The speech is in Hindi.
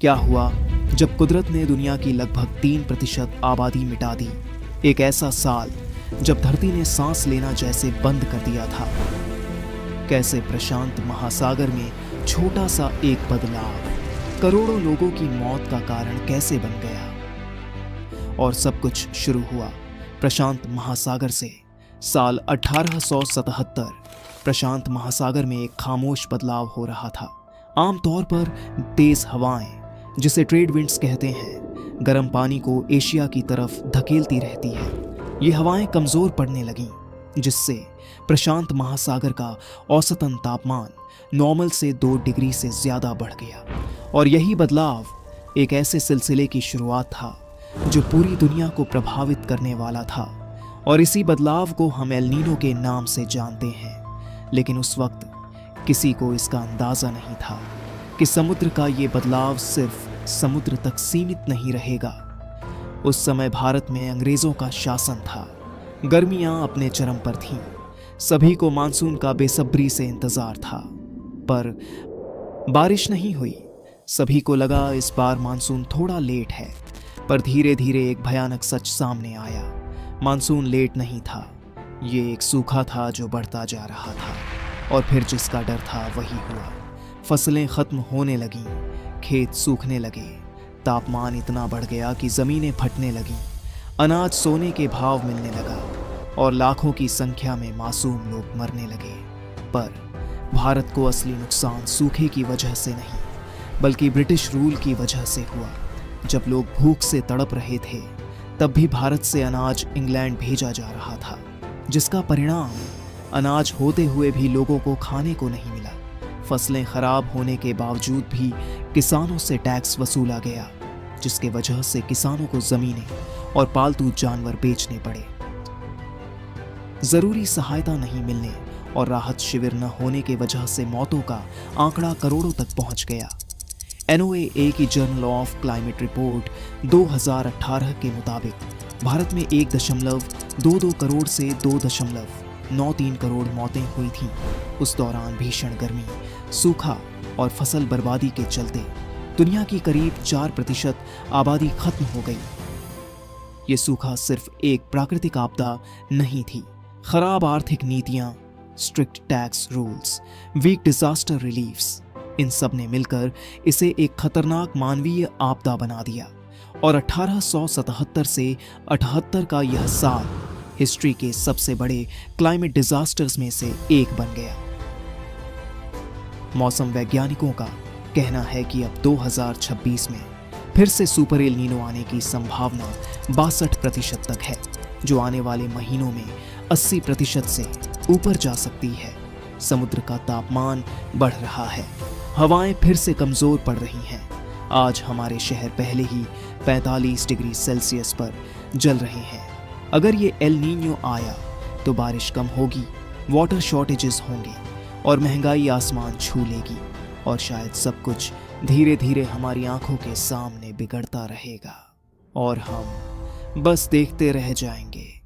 क्या हुआ जब कुदरत ने दुनिया की लगभग 3% आबादी मिटा दी। एक ऐसा साल जब धरती ने सांस लेना जैसे बंद कर दिया था। कैसे प्रशांत महासागर में छोटा सा एक बदलाव करोड़ों लोगों की मौत का कारण कैसे बन गया। और सब कुछ शुरू हुआ प्रशांत महासागर से। साल 1877 प्रशांत महासागर में एक खामोश बदलाव हो रहा था। आमतौर पर तेज हवाएं, जिसे ट्रेड विंड्स कहते हैं, गर्म पानी को एशिया की तरफ धकेलती रहती है। ये हवाएं कमजोर पड़ने लगीं, जिससे प्रशांत महासागर का औसतन तापमान नॉर्मल से 2 डिग्री से ज्यादा बढ़ गया। और यही बदलाव एक ऐसे सिलसिले की शुरुआत था जो पूरी दुनिया को प्रभावित करने वाला था। और इसी बदलाव को हम एल नीनो के नाम से जानते हैं। लेकिन उस वक्त किसी को इसका अंदाजा नहीं था कि समुद्र का ये बदलाव सिर्फ समुद्र तक सीमित नहीं रहेगा। उस समय भारत में अंग्रेजों का शासन था। गर्मियां अपने चरम पर थीं। सभी को मानसून का बेसब्री से इंतजार था, पर बारिश नहीं हुई। सभी को लगा इस बार मानसून थोड़ा लेट है, पर धीरे धीरे एक भयानक सच सामने आया। मानसून लेट नहीं था, ये एक सूखा था जो बढ़ता जा रहा था। और फिर जिसका डर था वही हुआ। फसलें खत्म होने लगीं, खेत सूखने लगे, तापमान इतना बढ़ गया कि जमीनें फटने लगीं, अनाज सोने के भाव मिलने लगा और लाखों की संख्या में मासूम लोग मरने लगे। पर भारत को असली नुकसान सूखे की वजह से नहीं, बल्कि ब्रिटिश रूल की वजह से हुआ। जब लोग भूख से तड़प रहे थे, तब भी भारत से अनाज इंग्लैंड भेजा जा रहा था, जिसका परिणाम अनाज होते हुए भी लोगों को खाने को नहीं मिला। फसलें खराब होने के बावजूद भी किसानों से टैक्स वसूला गया, जिसके वजह से किसानों को जमीनें और पालतू जानवर बेचने पड़े। जरूरी सहायता नहीं मिलने और राहत शिविर न होने के वजह से मौतों का आंकड़ा करोड़ों तक पहुंच गया। NOAA की जर्नल ऑफ क्लाइमेट रिपोर्ट 2018 के मुताबिक भारत में 1.22 करोड़ से 2.93 करोड़ मौतें हुई थीं। उस दौरान भीषण गर्मी, सूखा और फसल बर्बादी के चलते दुनिया की करीब 4% आबादी खत्म हो गई। ये सूखा सिर्फ एक प्राकृतिक आपदा नहीं थी। खराब आर्थिक नीतियां, strict tax rules, weak disaster reliefs, इन सब ने मिलकर इसे एक खतरनाक मानवीय आपदा बना दिया। और 1877 से 78 का यह साल हिस्ट्री के सबसे बड़े क्लाइमेट डिजास्टर्स में से एक बन गया। मौसम वैज्ञानिकों का कहना है कि अब 2026 में फिर से सुपर एल नीनो आने की संभावना 62% तक है, जो आने वाले महीनों में 80% से ऊपर जा सकती है। समुद्र का तापमान बढ़ रहा है, हवाएं फिर से कमजोर पड़ रही हैं। आज हमारे शहर पहले ही 45 डिग्री सेल्सियस पर जल रहे हैं। अगर ये एल नीनो आया तो बारिश कम होगी, वाटर शॉर्टेजेस होंगे और महंगाई आसमान छू लेगी। और शायद सब कुछ धीरे धीरे हमारी आंखों के सामने बिगड़ता रहेगा और हम बस देखते रह जाएंगे।